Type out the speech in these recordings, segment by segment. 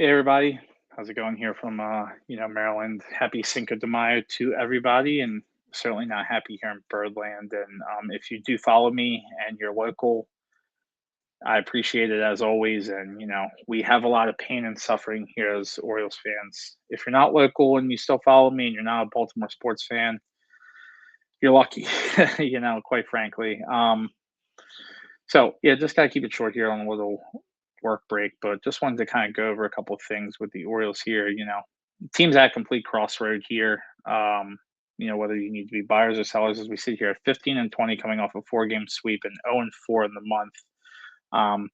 Hey everybody, how's it going here from Maryland? Happy Cinco de Mayo to everybody, and certainly not happy here in Birdland. And if you do follow me and you're local, I appreciate it as always. And we have a lot of pain and suffering here as Orioles fans. If you're not local and you still follow me and you're not a Baltimore sports fan, you're lucky. Quite frankly. So yeah, just gotta keep it short here on a little work break, but just wanted to kind of go over a couple of things with the Orioles here. Teams at complete crossroad here. Whether you need to be buyers or sellers as we sit here at 15 and 20 coming off a four-game sweep and 0 and 4 in the month. Um,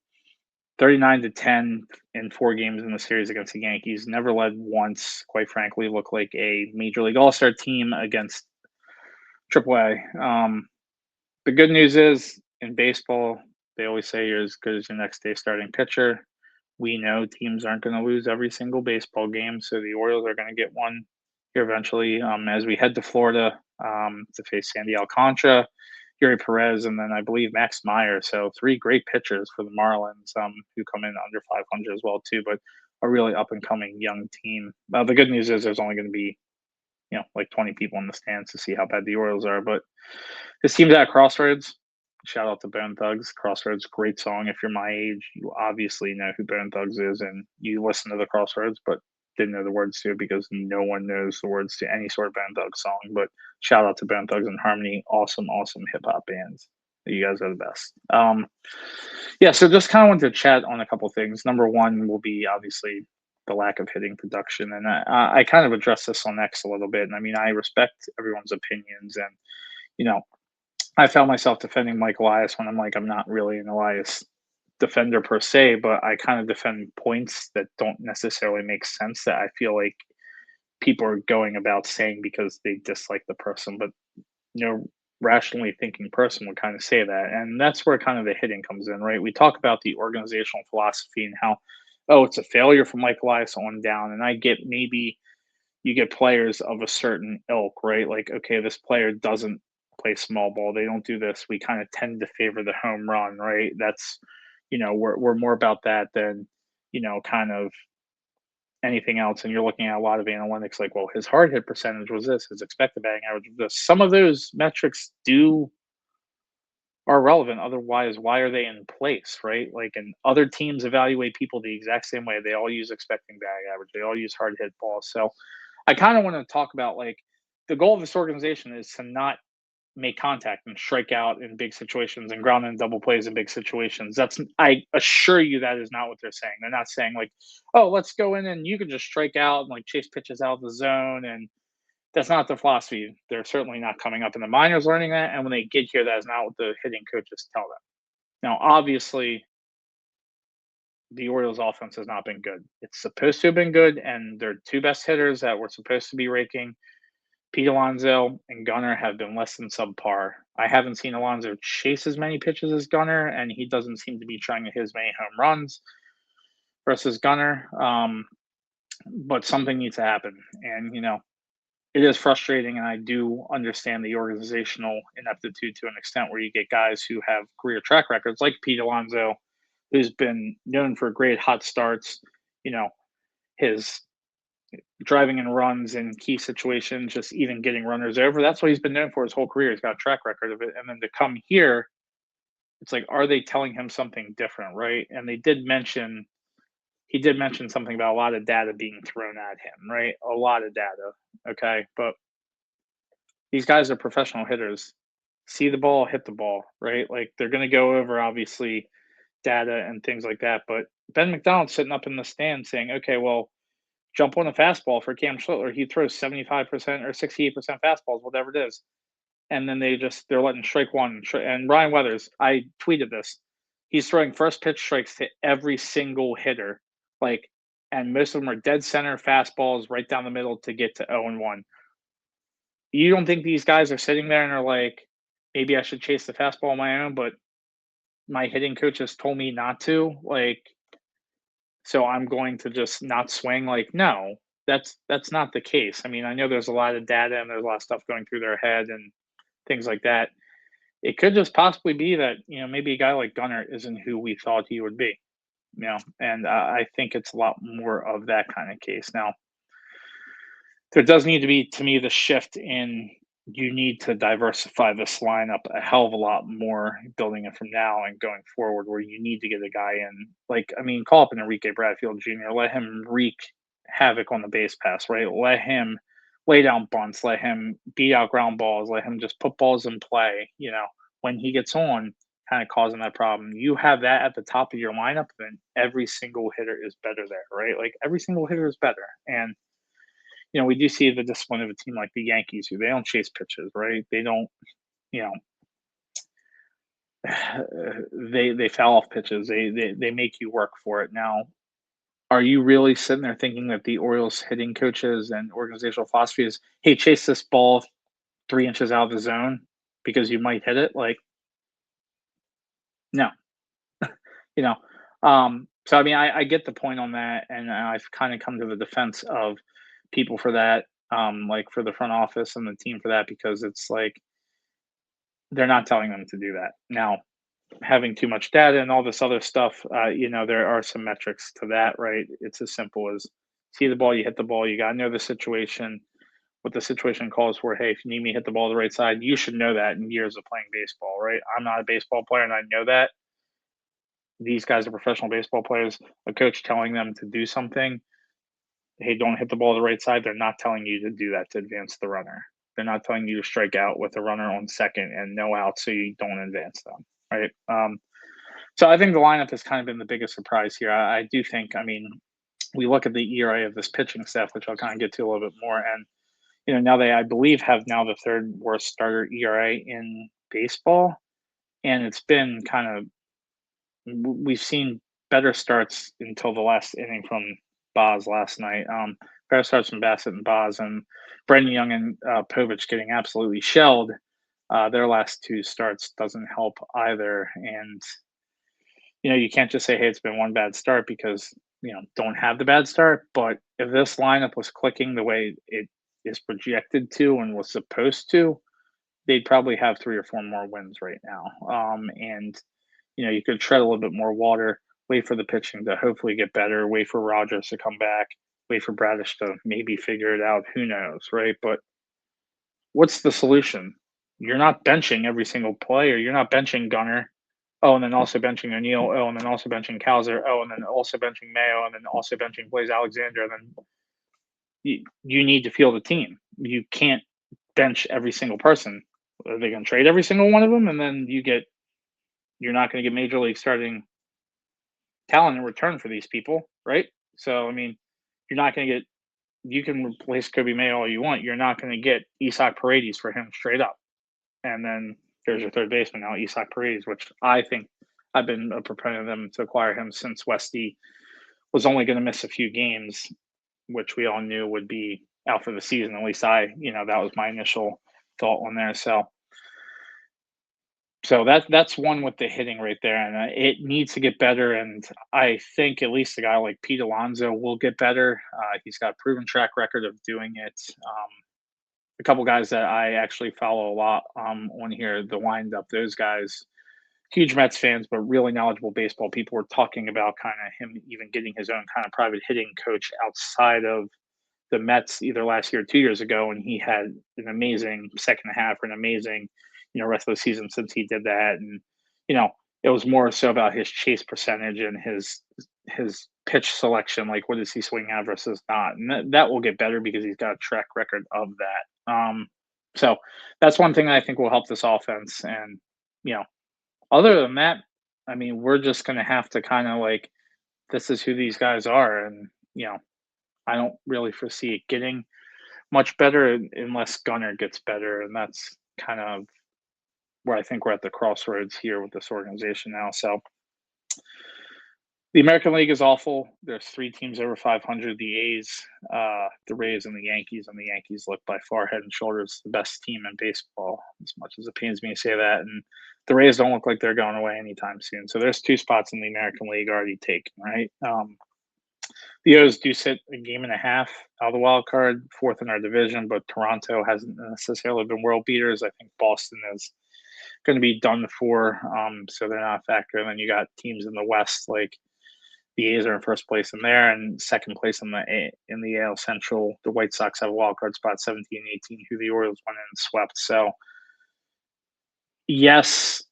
39 to 10 in four games in the series against the Yankees. Never led once, quite frankly, looked like a major league all-star team against AAA. The good news is in baseball, they always say you're as good as your next day starting pitcher. We know teams aren't going to lose every single baseball game, so the Orioles are going to get one here eventually. As we head to Florida to face Sandy Alcantara, Yuri Perez, and then I believe Max Meyer. So three great pitchers for the Marlins, who come in under 500 as well too, but a really up and coming young team. The good news is there's only going to be like 20 people in the stands to see how bad the Orioles are. But this team's at Crossroads. Shout out to Bone Thugs. Crossroads, great song. If you're my age, you obviously know who Bone Thugs is and you listen to the Crossroads, but didn't know the words to it because no one knows the words to any sort of Bone Thugs song. But shout out to Bone Thugs and Harmony. Awesome, awesome hip hop bands. You guys are the best. Yeah, so just kind of wanted to chat on a couple things. Number one will be obviously the lack of hitting production. And I kind of addressed this on X a little bit. And I mean, I respect everyone's opinions. And, you know, I found myself defending Mike Elias when I'm not really an Elias defender per se, but I kind of defend points that don't necessarily make sense that I feel like people are going about saying because they dislike the person. But, rationally thinking person would kind of say that. And that's where kind of the hitting comes in, right? We talk about the organizational philosophy and how, oh, it's a failure from Mike Elias on down. And I get maybe you get players of a certain ilk, right? Like, okay, this player doesn't play small ball. They don't do this. We kind of tend to favor the home run, right? That's, we're more about that than, kind of anything else. And you're looking at a lot of analytics like, well, his hard hit percentage was this, his expected batting average was this. Some of those metrics are relevant. Otherwise, why are they in place, right? Like, and other teams evaluate people the exact same way. They all use expecting batting average. They all use hard hit balls. So I kind of want to talk about like the goal of this organization is to not make contact and strike out in big situations and ground and double plays in big situations. I assure you that is not what they're saying. They're not saying like, oh, let's go in and you can just strike out and like chase pitches out of the zone. And that's not the philosophy. They're certainly not coming up in the minors learning that. And when they get here, that is not what the hitting coaches tell them. Now, obviously, the Orioles offense has not been good. It's supposed to have been good, and their two best hitters that were supposed to be raking, Pete Alonso and Gunnar, have been less than subpar. I haven't seen Alonso chase as many pitches as Gunnar, and he doesn't seem to be trying to hit as many home runs versus Gunnar. But something needs to happen. And, it is frustrating, and I do understand the organizational ineptitude to an extent where you get guys who have career track records like Pete Alonso, who's been known for great hot starts, his driving and runs in key situations, just even getting runners over. That's what he's been known for his whole career. He's got a track record of it. And then to come here, it's like, are they telling him something different, right? And he did mention something about a lot of data being thrown at him, right? A lot of data. Okay. But these guys are professional hitters. See the ball, hit the ball, right? Like they're going to go over obviously data and things like that. But Ben McDonald's sitting up in the stand saying, okay, well, jump on a fastball for Cam Schlittler. He throws 75% or 68% fastballs, whatever it is. And then they're letting strike one. And Ryan Weathers, I tweeted this. He's throwing first pitch strikes to every single hitter. Like, and most of them are dead center fastballs right down the middle to get to 0 and 1. You don't think these guys are sitting there and are like, maybe I should chase the fastball on my own, but my hitting coach has told me not to? Like, so I'm going to just not swing? Like, no, that's not the case. I mean, I know there's a lot of data and there's a lot of stuff going through their head and things like that. It could just possibly be that, maybe a guy like Gunnar isn't who we thought he would be. and I think it's a lot more of that kind of case. Now, there does need to be, to me, the shift in you need to diversify this lineup a hell of a lot more building it from now and going forward, where you need to get a guy in. Like, I mean, call up an Enrique Bradfield Jr., let him wreak havoc on the base pass, right? Let him lay down bunts, let him beat out ground balls, let him just put balls in play, when he gets on, kind of causing that problem. You have that at the top of your lineup, then every single hitter is better there, right? Like every single hitter is better. And we do see the discipline of a team like the Yankees, who they don't chase pitches, right? They don't, you know, they foul off pitches. They make you work for it. Now, are you really sitting there thinking that the Orioles hitting coaches and organizational philosophy is, hey, chase this ball 3 inches out of the zone because you might hit it? Like, no, you know. So I mean, I get the point on that, and I've kind of come to the defense of people for that, like for the front office and the team for that, because it's like they're not telling them to do that. Now, having too much data and all this other stuff, there are some metrics to that, right? It's as simple as see the ball, you hit the ball, you got to know the situation, what the situation calls for. Hey, if you need me to hit the ball the right side, you should know that in years of playing baseball, right? I'm not a baseball player and I know that. These guys are professional baseball players. A coach telling them to do something, hey, don't hit the ball the right side. They're not telling you to do that to advance the runner. They're not telling you to strike out with a runner on second and no out so you don't advance them, right? So I think the lineup has kind of been the biggest surprise here. I do think, I mean, we look at the ERA of this pitching staff, which I'll kind of get to a little bit more, and now they, I believe, have now the third worst starter ERA in baseball, and it's been kind of we've seen better starts until the last inning from Boz last night. Better starts from Bassett and Boz, and Brendan Young and Povich getting absolutely shelled. Their last two starts doesn't help either, and you can't just say, "Hey, it's been one bad start," because don't have the bad start. But if this lineup was clicking the way it is projected to and was supposed to, they'd probably have 3 or 4 more wins right now. And you could tread a little bit more water, wait for the pitching to hopefully get better, wait for Rogers to come back, wait for Bradish to maybe figure it out. Who knows, right? But what's the solution? You're not benching every single player. You're not benching Gunnar. Oh, and then also benching O'Neill. Oh, and then also benching Cowser. Oh, and then also benching Mayo, and then also benching Blaze Alexander. And then you need to field a team. You can't bench every single person. Are they going to trade every single one of them? And then you're not going to get major league starting talent in return for these people, right? So, I mean, you're not going to get, you can replace Kobe Mayo all you want. You're not going to get Isaac Paredes for him straight up. And then there's your third baseman now, Isaac Paredes, which I think I've been a proponent of them to acquire him since Westy was only going to miss a few games, which we all knew would be out for the season. At least that was my initial thought on there. So that's one with the hitting right there, and it needs to get better. And I think at least a guy like Pete Alonso will get better. He's got a proven track record of doing it. A couple guys that I actually follow a lot on here, the wind up, those guys, huge Mets fans, but really knowledgeable baseball people, were talking about kind of him even getting his own kind of private hitting coach outside of the Mets either last year or 2 years ago, and he had an amazing second half or an amazing, rest of the season since he did that. And you know, it was more so about his chase percentage and his pitch selection, like what does he swing at versus not, and that will get better because he's got a track record of that. So that's one thing that I think will help this offense. And you know, other than that, I mean, we're just going to have to kind of like, this is who these guys are, and I don't really foresee it getting much better unless Gunnar gets better, and that's kind of where I think we're at the crossroads here with this organization now. So the American League is awful. There's 3 teams over 500: the A's, the Rays, and the Yankees. And the Yankees look by far head and shoulders the best team in baseball, as much as it pains me to say that. And the Rays don't look like they're going away anytime soon. So there's 2 spots in the American League already taken, right? The O's do sit a game and a half out of the wild card, fourth in our division, but Toronto hasn't necessarily been world beaters. I think Boston is going to be done for, so they're not a factor. And then you got teams in the West like The A's are in first place in there, and second place in the AL Central. The White Sox have a wild card spot 17 and 18, who the Orioles went in and swept. So, yes,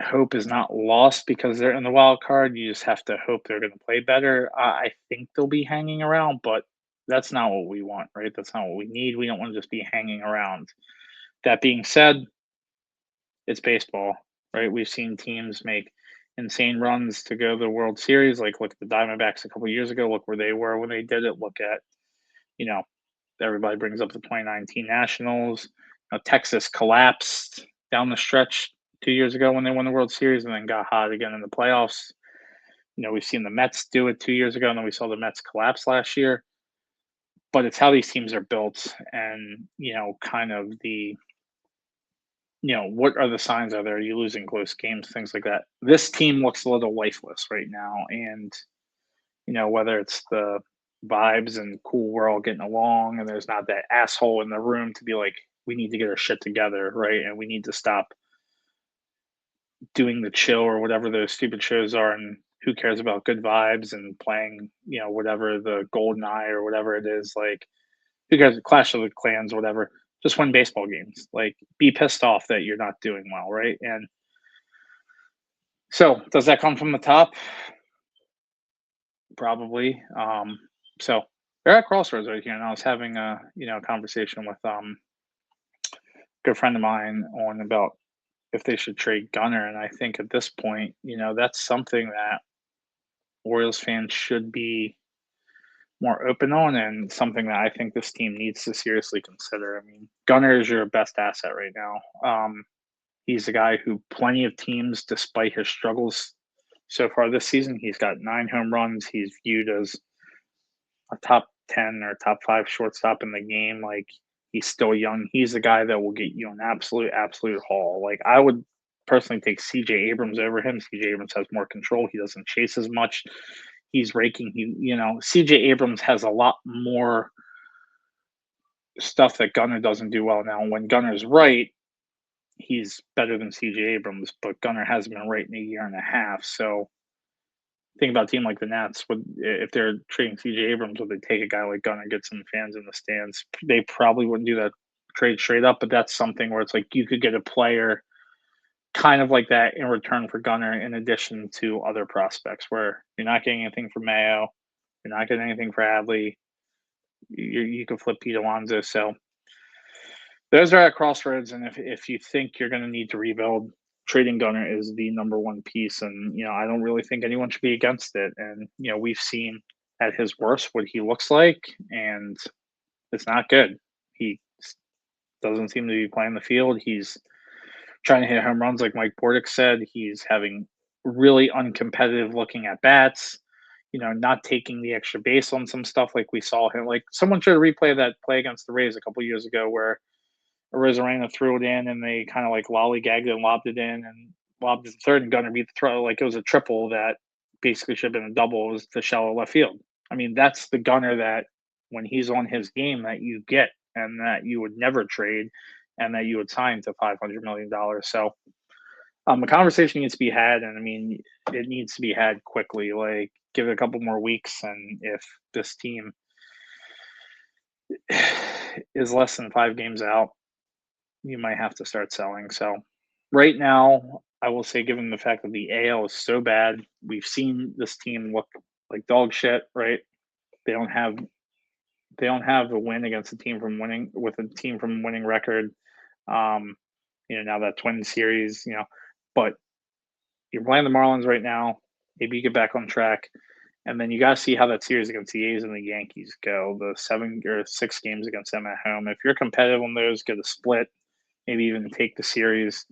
hope is not lost because they're in the wild card. You just have to hope they're going to play better. I think they'll be hanging around, but that's not what we want, right? That's not what we need. We don't want to just be hanging around. That being said, it's baseball, right? We've seen teams make insane runs to go to the World Series. Like, look at the Diamondbacks a couple years ago. Look where they were when they did it. Look at, you know, everybody brings up the 2019 Nationals. Texas collapsed down the stretch 2 years ago when they won the World Series and then got hot again in the playoffs. We've seen the Mets do it 2 years ago, and then we saw the Mets collapse last year. But it's how these teams are built, and kind of what are the signs out there? Are you losing close games, things like that. This team looks a little lifeless right now, and whether it's the vibes and cool, we're all getting along, and there's not that asshole in the room to be like, we need to get our shit together, right? And we need to stop doing the chill or whatever those stupid shows are, and who cares about good vibes and playing, whatever the Golden Eye or whatever it is, like who cares? Clash of the Clans, whatever. Just win baseball games. Like, be pissed off that you're not doing well, right? And so, does that come from the top? Probably. So they're at crossroads right here, and I was having a conversation with a good friend of mine on about if they should trade Gunnar, and I think at this point, that's something that Orioles fans should be more open on, and something that I think this team needs to seriously consider. I mean, Gunnar is your best asset right now. He's a guy who plenty of teams, despite his struggles so far this season, he's got 9 home runs. He's viewed as a top 10 or top 5 shortstop in the game. Like, he's still young. He's the guy that will get you an absolute haul. Like, I would personally take CJ Abrams over him. CJ Abrams has more control. He doesn't chase as much. He's raking. CJ Abrams has a lot more stuff that Gunnar doesn't do well now. When Gunner's right, he's better than CJ Abrams, but Gunnar hasn't been right in a year and a half. So think about a team like the Nats. If they're trading CJ Abrams, would they take a guy like Gunnar, get some fans in the stands? They probably wouldn't do that trade straight up, but that's something where it's like you could get a player kind of like that in return for Gunnar, in addition to other prospects, where you're not getting anything for Mayo, you're not getting anything for Adley. You can flip Pete Alonso. So those are at crossroads, and if you think you're going to need to rebuild, trading Gunnar is the number one piece. And I don't really think anyone should be against it. And we've seen at his worst what he looks like, and it's not good. He doesn't seem to be playing the field. He's trying to hit home runs, like Mike Bordick said. He's having really uncompetitive looking at bats. Not taking the extra base on some stuff, like we saw him. Like, someone should replay that play against the Rays a couple years ago where Arozarena threw it in, and they kind of like lollygagged it and lobbed it in, and lobbed it to third, and Gunnar beat the throw. Like, it was a triple that basically should have been a double. It was to shallow left field. I mean, that's the Gunnar that, when he's on his game, that you get, and that you would never trade, and that you would sign to $500 million. So the conversation needs to be had, and I mean, it needs to be had quickly. Like, give it a couple more weeks, and if this team is less than 5 games out, you might have to start selling. So right now, I will say, given the fact that the AL is so bad, we've seen this team look like dog shit, right? They don't have a win against a team from winning record. Um, now that Twin series, but you're playing the Marlins right now. Maybe you get back on track. And then you got to see how that series against the A's and the Yankees go. The 7 or 6 games against them at home. If you're competitive on those, get a split, maybe even take the series.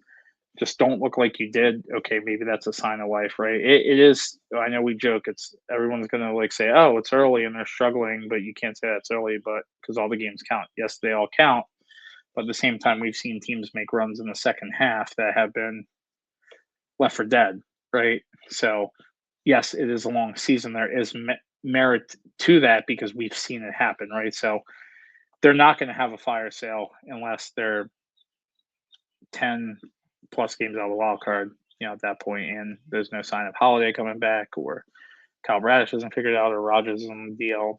Just don't look like you did. Okay, maybe that's a sign of life, right? It is. I know we joke. It's everyone's gonna like say, "Oh, it's early and they're struggling," but you can't say that's early, but because all the games count. Yes, they all count. But at the same time, we've seen teams make runs in the second half that have been left for dead, right? So, yes, it is a long season. There is merit to that because we've seen it happen, right? So they're not going to have a fire sale unless they're 10 plus games out of the wild card, at that point, and there's no sign of Holiday coming back, or Kyle Bradish isn't figured out or Rogers is on the DL,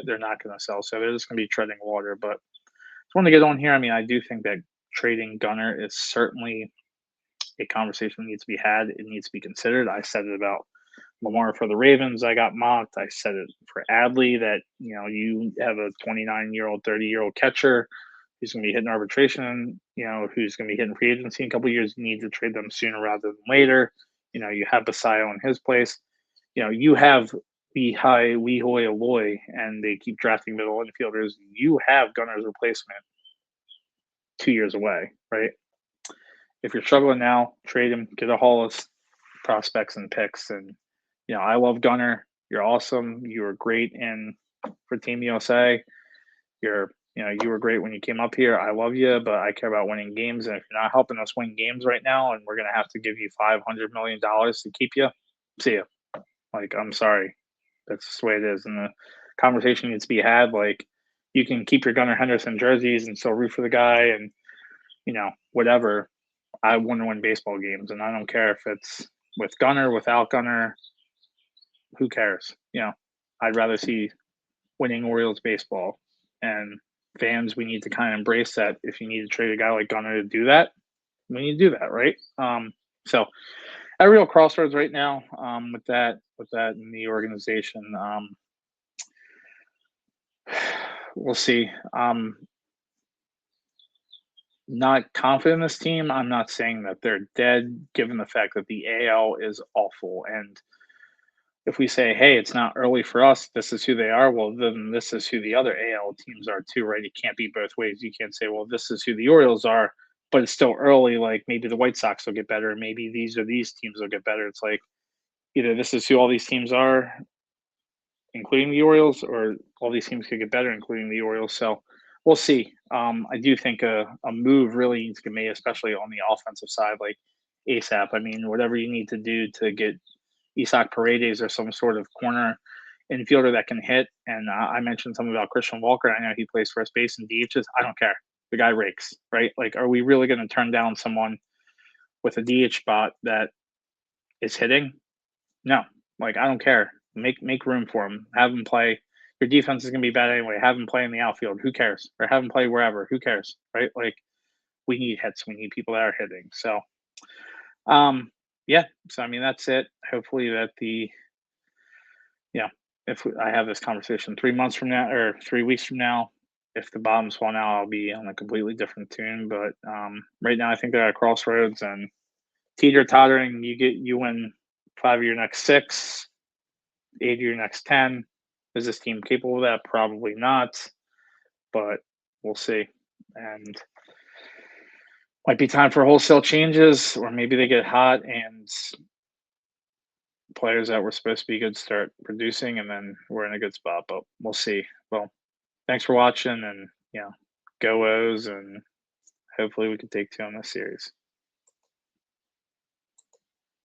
they're not going to sell. So they're just going to be treading water. But just want to get on here. I mean, I do think that trading Gunnar is certainly a conversation that needs to be had. It needs to be considered. I said it about Lamar for the Ravens. I got mocked. I said it for Adley that, you have a 29-year-old, 30-year-old catcher who's going to be hitting arbitration, who's going to be hitting free agency in a couple of years. You need to trade them sooner rather than later. You have Basayo in his place. You have Lehigh, Wehoy, Aloy, and they keep drafting middle infielders. You have Gunnar's replacement 2 years away, right? If you're struggling now, trade him, get a haul of prospects and picks. And, I love Gunnar. You're awesome. You were great for Team USA. You were great when you came up here. I love you, but I care about winning games. And if you're not helping us win games right now, and we're going to have to give you $500 million to keep you, see you. Like, I'm sorry. That's just the way it is. And the conversation needs to be had. Like, you can keep your Gunnar Henderson jerseys and still root for the guy and, whatever. I want to win baseball games, and I don't care if it's with Gunnar, without Gunnar. Who cares? I'd rather see winning Orioles baseball. And fans, we need to kind of embrace that. If you need to trade a guy like Gunnar to do that, we need to do that, right? So at real crossroads right now with that in the organization. We'll see. Not confident in this team. I'm not saying that they're dead, given the fact that the AL is awful. And if we say, hey, it's not early for us, this is who they are, well, then this is who the other AL teams are too, right? It can't be both ways. You can't say, well, this is who the Orioles are, but it's still early. Like maybe the White Sox will get better. Maybe these teams will get better. It's like either this is who all these teams are, including the Orioles, or all these teams could get better, including the Orioles. So we'll see. I do think a move really needs to get made, especially on the offensive side, like ASAP. I mean, whatever you need to do to get Isaac Paredes or some sort of corner infielder that can hit. And I mentioned something about Christian Walker. I know he plays first base and DHs. I don't care. The guy rakes, right? Like, are we really going to turn down someone with a DH spot that is hitting? No. Like, I don't care. Make room for him. Have him play. Your defense is going to be bad anyway. Have him play in the outfield. Who cares? Or have him play wherever. Who cares? Right? Like, we need hits. We need people that are hitting. So, yeah. So, I mean, that's it. Hopefully that if I have this conversation 3 months from now or 3 weeks from now, if the bottom's falling out, I'll be on a completely different tune. But right now, I think they're at crossroads and teeter-tottering. You win 5 of your next 6, 8 of your next 10. Is this team capable of that? Probably not, but we'll see. And might be time for wholesale changes, or maybe they get hot and players that were supposed to be good start producing, and then we're in a good spot. But we'll see. Well, thanks for watching, and go O's, and hopefully we can take 2 on this series.